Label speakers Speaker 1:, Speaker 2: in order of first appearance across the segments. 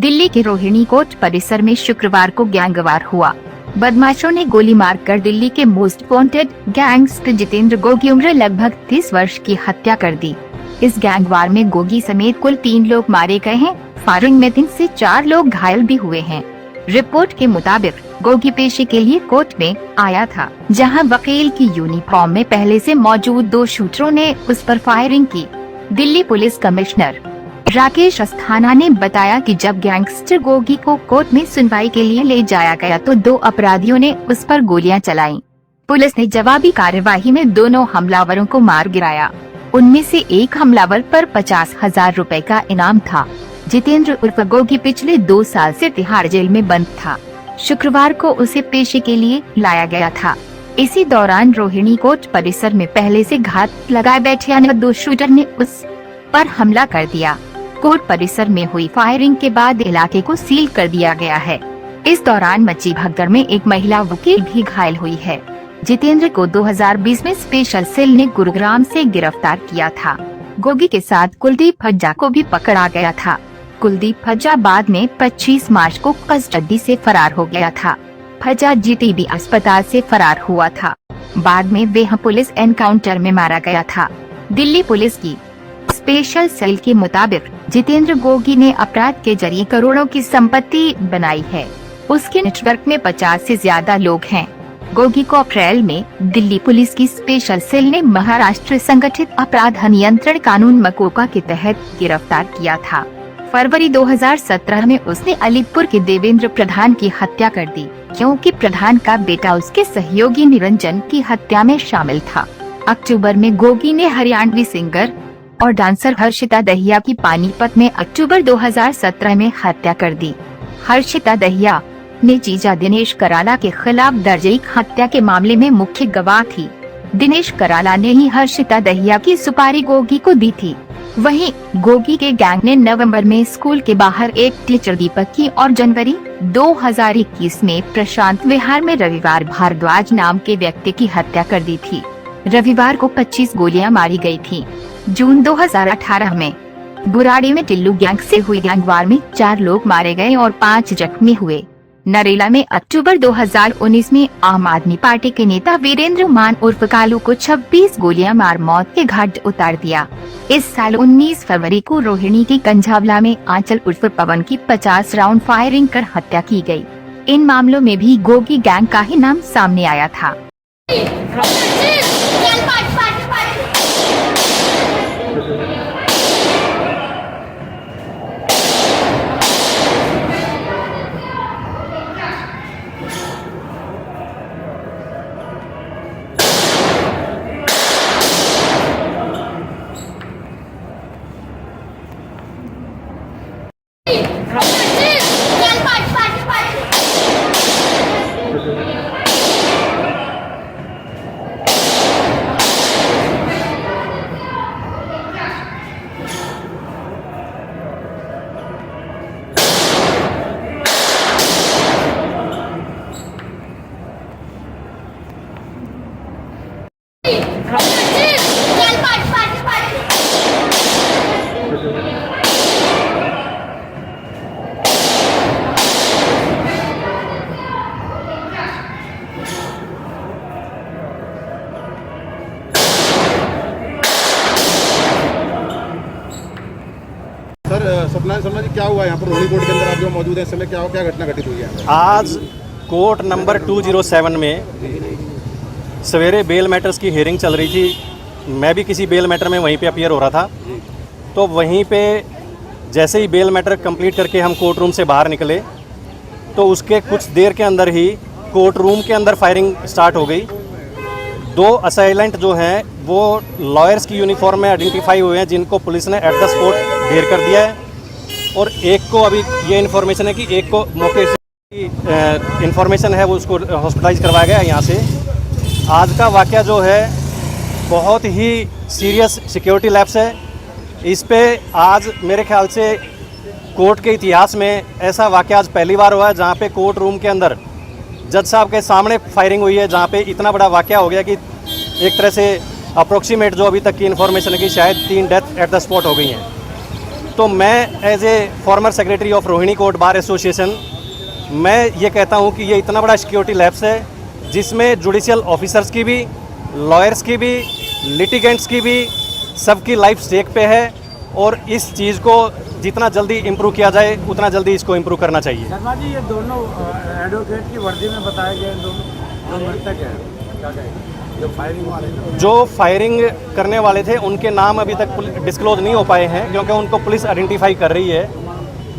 Speaker 1: दिल्ली के रोहिणी कोर्ट परिसर में शुक्रवार को गैंगवार हुआ। बदमाशों ने गोली मारकर दिल्ली के most wanted gangster Jitendra Gogi उम्र लगभग 30 वर्ष की हत्या कर दी। इस गैंगवार में गोगी समेत कुल 3 लोग मारे गए हैं। फायरिंग में 3 से 4 लोग घायल भी हुए हैं। रिपोर्ट के मुताबिक गोगी पेशी के लिए कोर्ट में आया था, जहां वकील की यूनिफॉर्म में पहले से मौजूद 2 शूटरों ने उस पर फायरिंग की। दिल्ली पुलिस कमिश्नर राकेश अस्थाना ने बताया कि जब गैंगस्टर गोगी को कोर्ट में सुनवाई के लिए ले जाया गया तो 2 अपराधियों ने उस पर गोलियां चलाईं। पुलिस ने जवाबी कार्यवाही में दोनों हमलावरों को मार गिराया। उनमें से एक हमलावर पर 50,000 रुपए का इनाम था। जितेंद्र उर्फ गोगी पिछले 2 साल से तिहाड़ जेल में बंद था। शुक्रवार को उसे पेशी के लिए लाया गया था। इसी दौरान रोहिणी कोर्ट परिसर में पहले से घात लगाए बैठे अन्य 2 शूटर ने उस पर हमला कर दिया। कोर्ट परिसर में हुई फायरिंग के बाद इलाके को सील कर दिया गया है। इस दौरान मची भगदड़ में एक महिला वकील भी घायल हुई है। जितेंद्र को 2020 में स्पेशल सेल ने गुरुग्राम से गिरफ्तार किया था। गोगी के साथ कुलदीप हज्जा को भी पकड़ा गया था। कुलदीप हज्जा बाद में 25 मार्च को कस्टडी से फरार हो गया था। हज्जा जीटीबी अस्पताल से फरार हुआ था। बाद में वह पुलिस एनकाउंटर में मारा गया था। दिल्ली पुलिस की स्पेशल सेल के मुताबिक जितेंद्र गोगी ने अपराध के जरिए करोड़ों की संपत्ति बनाई है। उसके नेटवर्क में 50 से ज्यादा लोग हैं। गोगी को अप्रैल में दिल्ली पुलिस की स्पेशल सेल ने महाराष्ट्र संगठित अपराध नियंत्रण कानून मकोका के तहत गिरफ्तार किया था। फरवरी 2017 में उसने अलीपुर के देवेंद्र प्रधान की हत्या कर दी, क्योंकि प्रधान का बेटा उसके सहयोगी निरंजन की हत्या में शामिल था। अक्टूबर में गोगी ने हरियाणवी सिंगर और डांसर हर्षिता दहिया की पानीपत में अक्टूबर 2017 में हत्या कर दी। हर्षिता दहिया ने जीजा दिनेश कराला के खिलाफ दर्ज एक हत्या के मामले में मुख्य गवाह थी। दिनेश कराला ने ही हर्षिता दहिया की सुपारी गोगी को दी थी। वहीं गोगी के गैंग ने नवंबर में स्कूल के बाहर एक टीचर दीपक की और जनवरी 2021 में प्रशांत विहार में रविवार भारद्वाज नाम के व्यक्ति की हत्या कर दी थी। रविवार को 25 गोलियां मारी गई थी। जून 2018 में बुराड़ी में टिल्लू गैंग से हुई गैंगवार में 4 लोग मारे गए और 5 जख्मी हुए। नरेला में अक्टूबर 2019 में आम आदमी पार्टी के नेता वीरेंद्र मान उर्फ कालू को 26 गोलियां मार मौत के घाट उतार दिया। इस साल 19 फरवरी को रोहिणी की कंझावला में आंचल उर्फ पवन की 50 राउंड फायरिंग कर हत्या की गई। इन मामलों में भी गोगी गैंग का ही नाम सामने आया था।
Speaker 2: सत्यनारायण शर्मा जी, क्या हुआ यहाँ पर रोहिणी कोर्ट के अंदर आप जो मौजूद हैं इस समय, क्या घटना घटित हुई है?
Speaker 3: आज कोर्ट नंबर 207 में सवेरे बेल मैटर्स की हियरिंग चल रही थी। मैं भी किसी बेल मैटर में वहीं पे अपीयर हो रहा था। तो वहीं पे जैसे ही बेल मैटर कंप्लीट करके हम कोर्ट रूम से बाहर निकले तो उसके कुछ देर के अंदर ही कोर्ट रूम के अंदर फायरिंग स्टार्ट हो गई। 2 असाइलेंट जो हैं वो लॉयर्स की यूनिफॉर्म में आइडेंटिफाई हुए हैं, जिनको पुलिस ने एट द स्पॉट ढेर कर दिया है। और एक को अभी ये इन्फॉर्मेशन है कि एक को मौके से इन्फॉर्मेशन है वो उसको हॉस्पिटलाइज करवाया गया यहाँ से। आज का वाक़या जो है बहुत ही सीरियस सिक्योरिटी लैप्स है। इस पे आज मेरे ख्याल से कोर्ट के इतिहास में ऐसा वाक़या आज पहली बार हुआ है जहाँ पे कोर्ट रूम के अंदर जज साहब के सामने फायरिंग हुई है, जहाँ पे इतना बड़ा वाक़या हो गया कि एक तरह से अप्रोक्सीमेट जो अभी तक की इन्फॉर्मेशन है कि शायद 3 डेथ एट द स्पॉट हो गई हैं। तो मैं as a former secretary of Rohini court bar association मैं ये कहता हूँ कि ये इतना बड़ा सिक्योरिटी लैप्स है जिसमें जुडिशियल ऑफिसर्स की भी, लॉयर्स की भी, लिटिगेंट्स की भी, सबकी लाइफ स्टेक पे है और इस चीज़ को जितना जल्दी इम्प्रूव किया जाए उतना जल्दी इसको इम्प्रूव करना चाहिए।
Speaker 4: शर्मा जी, ये दोनों एडवोकेट की वर्दी में बताया गया दोनों जो मृतक है, क्या कहेंगे? जो फायरिंग वाले थे,
Speaker 3: जो फायरिंग करने वाले थे उनके नाम अभी तक डिस्क्लोज नहीं हो पाए हैं क्योंकि उनको पुलिस आइडेंटिफाई कर रही है।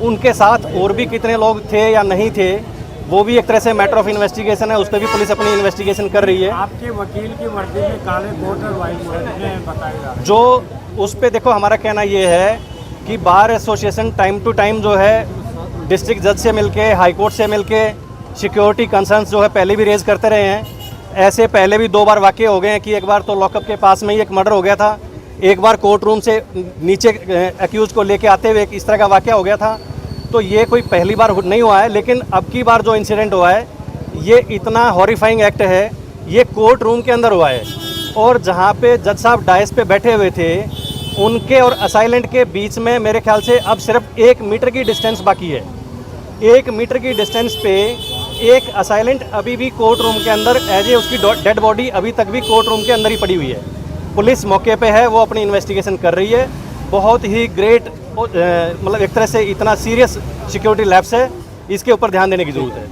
Speaker 3: उनके साथ और भी कितने लोग थे या नहीं थे वो भी एक तरह से मैटर ऑफ इन्वेस्टिगेशन है, उस पर भी पुलिस अपनी इन्वेस्टिगेशन कर रही है।
Speaker 4: आपके वकील की वर्दी में काले कोट और वाइट शर्ट में बताया जा रहा है।
Speaker 3: जो उस पर देखो, हमारा कहना ये है कि bar association time to time जो है डिस्ट्रिक्ट जज से मिलके, हाई कोर्ट से मिलके सिक्योरिटी कंसर्न्स जो है पहले भी रेज करते रहे हैं। ऐसे पहले भी 2 बार वाक़े हो गए हैं कि एक बार तो लॉकअप के पास में ही एक मर्डर हो गया था, एक बार कोर्ट रूम से नीचे एक्यूज को लेके आते हुए इस तरह का वाक़या हो गया था। तो ये कोई पहली बार नहीं हुआ है, लेकिन अब की बार जो इंसिडेंट हुआ है ये इतना हॉरिफाइंग एक्ट है। ये कोर्ट रूम के अंदर हुआ है और जहाँ पे जज साहब डायस पे बैठे हुए थे उनके और असाइलेंट के बीच में मेरे ख्याल से अब सिर्फ 1 मीटर की डिस्टेंस बाकी है। 1 मीटर की डिस्टेंस पे एक असाइलेंट अभी भी कोर्ट रूम के अंदर एज ए उसकी डेड बॉडी अभी तक भी कोर्ट रूम के अंदर ही पड़ी हुई है। पुलिस मौके पे है, वो अपनी इन्वेस्टिगेशन कर रही है। बहुत ही ग्रेट, मतलब एक तरह से इतना सीरियस सिक्योरिटी लैप्स है, इसके ऊपर ध्यान देने की ज़रूरत है।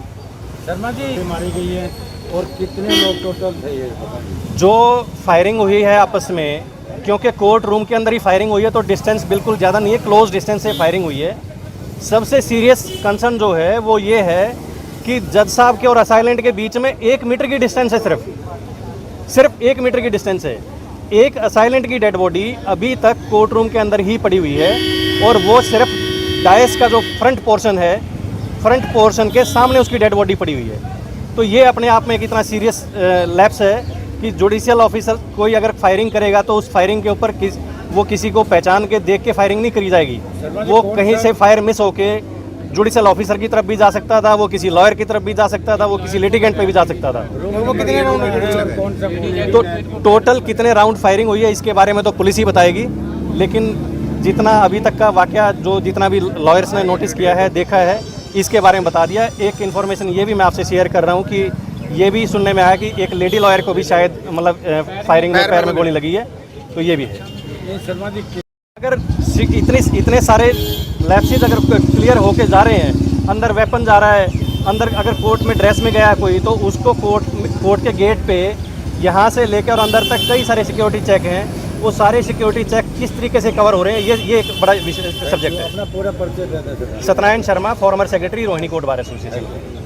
Speaker 4: शर्मा जी, मारी गई है और कितने लोग टोटल थे ये?
Speaker 3: जो फायरिंग हुई है आपस में, क्योंकि कोर्ट रूम के अंदर ही फायरिंग हुई है तो डिस्टेंस बिल्कुल ज़्यादा नहीं है, क्लोज डिस्टेंस से फायरिंग हुई है। सबसे सीरियस कंसर्न जो है वो ये है कि जज साहब के और असाइलेंट के बीच में 1 मीटर की डिस्टेंस है, सिर्फ 1 मीटर की डिस्टेंस है। एक असाइलेंट की डेड बॉडी अभी तक कोर्ट रूम के अंदर ही पड़ी हुई है और वो सिर्फ डायस का जो फ्रंट पोर्शन है, फ्रंट पोर्शन के सामने उसकी डेड बॉडी पड़ी हुई है। तो ये अपने आप में एक इतना सीरियस लैप्स है कि जुडिशियल ऑफिसर कोई अगर फायरिंग करेगा तो उस फायरिंग के ऊपर वो किसी को पहचान के देख के फायरिंग नहीं करी जाएगी। वो कहीं से फायर मिस होके जुडिशियल ऑफिसर की तरफ भी जा सकता था, वो किसी लॉयर की तरफ भी जा सकता था, वो किसी लिटिगेंट पे भी जा सकता था।
Speaker 2: वो कितने राउंड में लगे?
Speaker 3: तो टोटल कितने राउंड फायरिंग हुई है इसके बारे में तो पुलिस ही बताएगी, लेकिन जितना अभी तक का वाकया जो जितना भी लॉयर्स ने नोटिस किया है, देखा है, इसके बारे में बता दिया। एक इन्फॉर्मेशन ये भी मैं आपसे शेयर कर रहा हूँ कि ये भी सुनने में आया कि एक लेडी लॉयर को भी शायद मतलब फायरिंग में पैर में गोली लगी है, तो ये भी है।
Speaker 4: शर्मा जी,
Speaker 3: अगर इतने सारे लैप्सेस अगर क्लियर होके जा रहे हैं, अंदर वेपन जा रहा है, अंदर अगर कोर्ट में ड्रेस में गया कोई तो उसको कोर्ट के गेट पे यहाँ से लेकर और अंदर तक कई सारे सिक्योरिटी चेक हैं, वो सारे सिक्योरिटी चेक किस तरीके से कवर हो रहे हैं, ये एक बड़ा सब्जेक्ट है।
Speaker 4: अपना पूरा परिचय देना।
Speaker 3: Satyanarayan Sharma, former secretary Rohini court bar association.